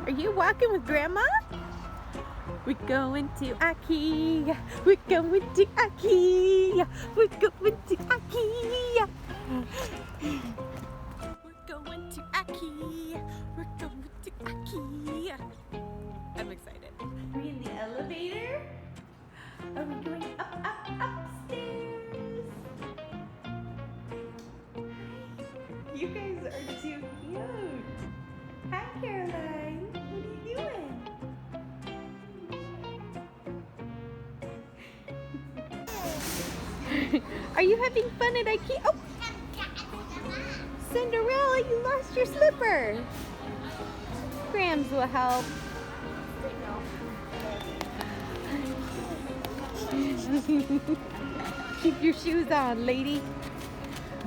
Are you walking with Grandma? We're going to IKEA. We're going to IKEA. We're going to IKEA. We're going to IKEA. We're going to IKEA. I'm excited. We're in the elevator. Are we going upstairs? You guys are too cute. Hi, Caroline. What are you doing? Are you having fun at IKEA? Oh! Cinderella, you lost your slipper. Grams will help. Keep your shoes on, lady.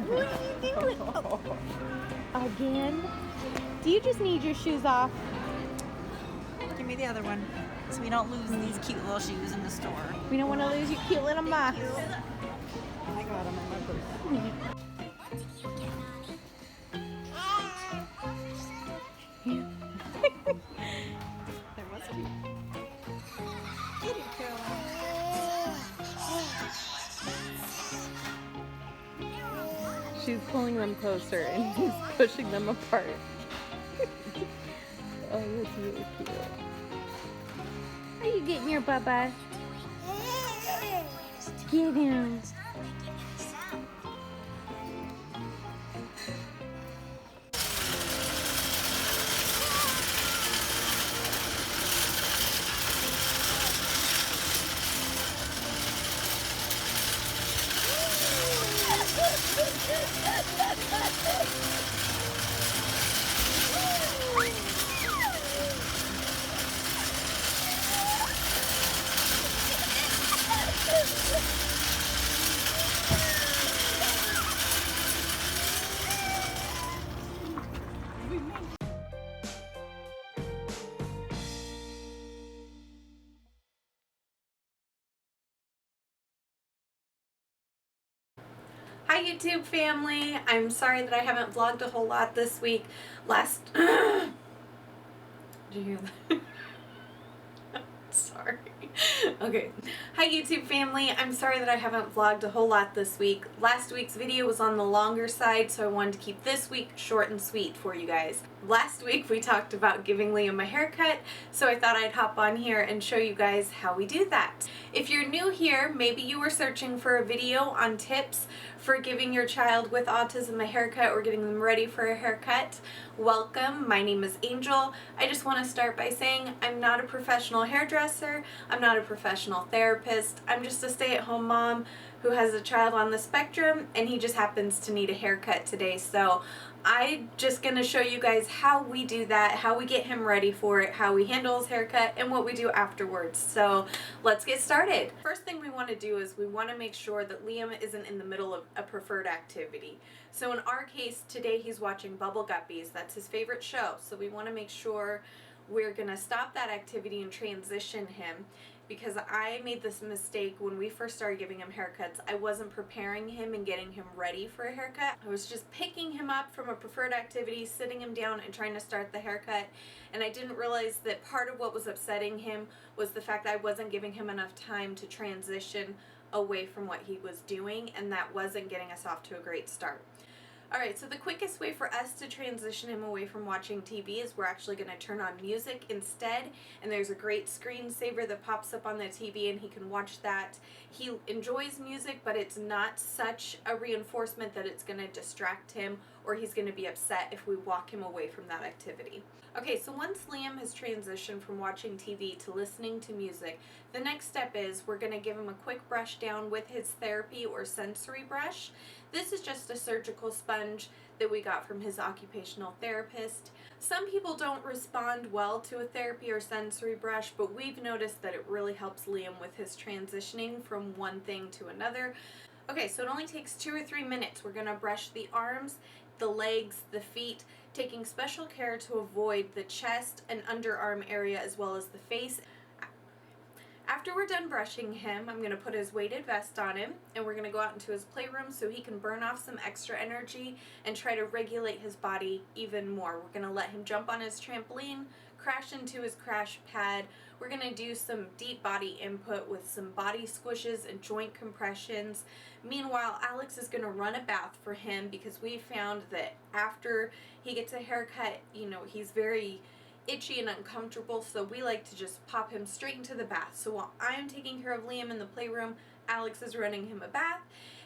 What are you doing? Oh. Again? Do you just need your shoes off? Give me the other one so we don't lose these cute little shoes in the store. We don't want to lose your cute little muffs. I got them in my purse. That was cute. Get it, Caroline. She's pulling them closer and he's pushing them apart. Oh, that's really cute. Are you getting your Bubba? Get him. Hi YouTube family, I'm sorry that I haven't vlogged a whole lot this week. Did you hear that? Sorry. Okay. Hi YouTube family, I'm sorry that I haven't vlogged a whole lot this week. Last week's video was on the longer side, so I wanted to keep this week short and sweet for you guys. Last week we talked about giving Liam a haircut, so I thought I'd hop on here and show you guys how we do that. If you're new here, maybe you were searching for a video on tips for giving your child with autism a haircut or getting them ready for a haircut. Welcome, my name is Angel. I just want to start by saying I'm not a professional hairdresser, I'm not a professional therapist, I'm just a stay-at-home mom who has a child on the spectrum and he just happens to need a haircut today. So I'm just going to show you guys how we do that, how we get him ready for it, how we handle his haircut, and what we do afterwards. So let's get started. First thing we want to do is we want to make sure that Liam isn't in the middle of a preferred activity. So in our case today he's watching Bubble Guppies. That's his favorite show. So we want to make sure we're going to stop that activity and transition him, because I made this mistake when we first started giving him haircuts. I wasn't preparing him and getting him ready for a haircut. I was just picking him up from a preferred activity, sitting him down and trying to start the haircut, and I didn't realize that part of what was upsetting him was the fact that I wasn't giving him enough time to transition away from what he was doing, and that wasn't getting us off to a great start. Alright, so the quickest way for us to transition him away from watching TV is we're actually going to turn on music instead, and there's a great screensaver that pops up on the TV and he can watch that. He enjoys music, but it's not such a reinforcement that it's going to distract him or he's going to be upset if we walk him away from that activity. Okay, so once Liam has transitioned from watching TV to listening to music, the next step is we're going to give him a quick brush down with his therapy or sensory brush. This is just a surgical sponge that we got from his occupational therapist. Some people don't respond well to a therapy or sensory brush, but we've noticed that it really helps Liam with his transitioning from one thing to another. Okay, so it only takes 2 or 3 minutes. We're going to brush the arms, the legs, the feet, taking special care to avoid the chest and underarm area as well as the face. After we're done brushing him, I'm going to put his weighted vest on him, and we're going to go out into his playroom so he can burn off some extra energy and try to regulate his body even more. We're going to let him jump on his trampoline, crash into his crash pad. We're going to do some deep body input with some body squishes and joint compressions. Meanwhile, Alex is going to run a bath for him because we found that after he gets a haircut, he's very itchy and uncomfortable, so we like to just pop him straight into the bath. So while I'm taking care of Liam in the playroom, Alex is running him a bath,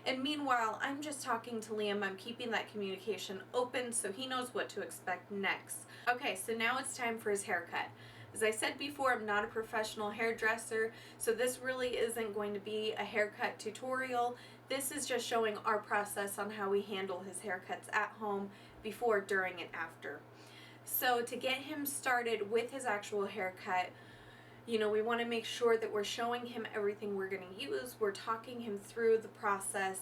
and meanwhile I'm just talking to Liam. I'm keeping that communication open so he knows what to expect next. Okay, so now it's time for his haircut. As I said before, I'm not a professional hairdresser, so this really isn't going to be a haircut tutorial. This is just showing our process on how we handle his haircuts at home, before, during, and after. So to get him started with his actual haircut, we want to make sure that we're showing him everything we're going to use. We're talking him through the process.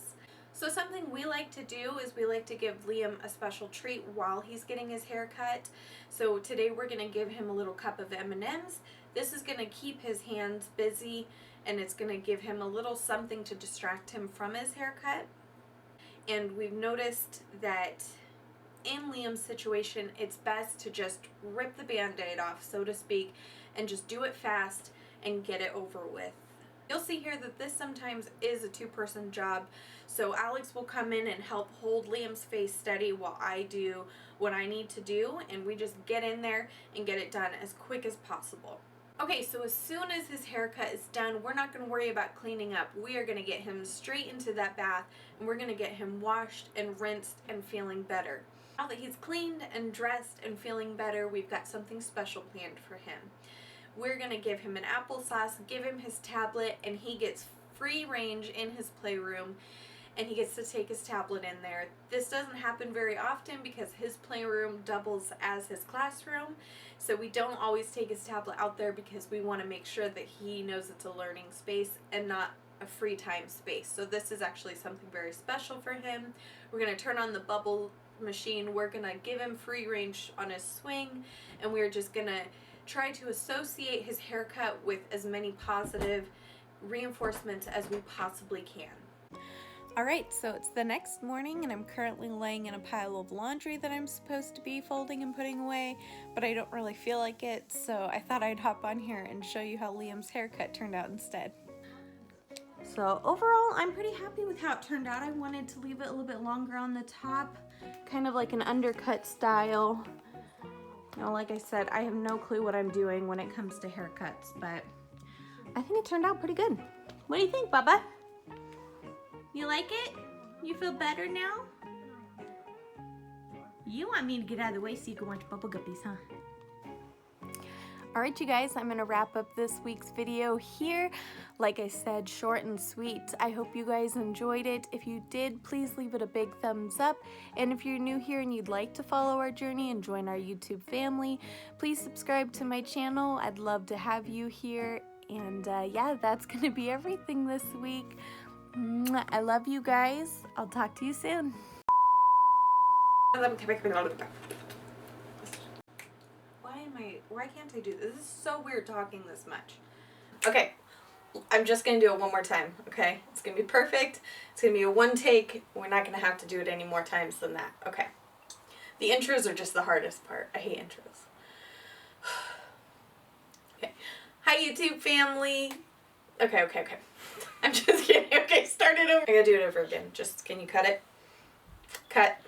So something we like to do is we like to give Liam a special treat while he's getting his haircut. So today we're going to give him a little cup of M&Ms. This is going to keep his hands busy, and it's going to give him a little something to distract him from his haircut. And we've noticed that in Liam's situation, it's best to just rip the band-aid off, so to speak, and just do it fast and get it over with. You'll see here that this sometimes is a two-person job, so Alex will come in and help hold Liam's face steady while I do what I need to do, and we just get in there and get it done as quick as possible. Okay, so as soon as his haircut is done, we're not going to worry about cleaning up. We are going to get him straight into that bath, and we're going to get him washed and rinsed and feeling better. Now that he's cleaned and dressed and feeling better, we've got something special planned for him. We're going to give him an applesauce, give him his tablet, and he gets free range in his playroom, and he gets to take his tablet in there. This doesn't happen very often because his playroom doubles as his classroom, so we don't always take his tablet out there because we want to make sure that he knows it's a learning space and not a free time space. So this is actually something very special for him. We're going to turn on the bubble machine. We're going to give him free range on his swing, and we're just going to try to associate his haircut with as many positive reinforcements as we possibly can. Alright, so it's the next morning, and I'm currently laying in a pile of laundry that I'm supposed to be folding and putting away, but I don't really feel like it, so I thought I'd hop on here and show you how Liam's haircut turned out instead. So overall, I'm pretty happy with how it turned out. I wanted to leave it a little bit longer on the top, kind of like an undercut style. Like I said, I have no clue what I'm doing when it comes to haircuts, but I think it turned out pretty good. What do you think, Bubba? You like it? You feel better now? You want me to get out of the way so you can watch Bubble Guppies, huh? Alright, you guys, I'm going to wrap up this week's video here. Like I said, short and sweet. I hope you guys enjoyed it. If you did, please leave it a big thumbs up. And if you're new here and you'd like to follow our journey and join our YouTube family, please subscribe to my channel. I'd love to have you here. And yeah, that's going to be everything this week. I love you guys. I'll talk to you soon. Why can't I do this? This is so weird talking this much. Okay, I'm just gonna do it one more time, okay? It's gonna be perfect. It's gonna be a one take. We're not gonna have to do it any more times than that, okay? The intros are just the hardest part. I hate intros. Okay. Hi, YouTube family. Okay. I'm just kidding. Okay, start it over. I gotta do it over again. Just, can you cut it? Cut.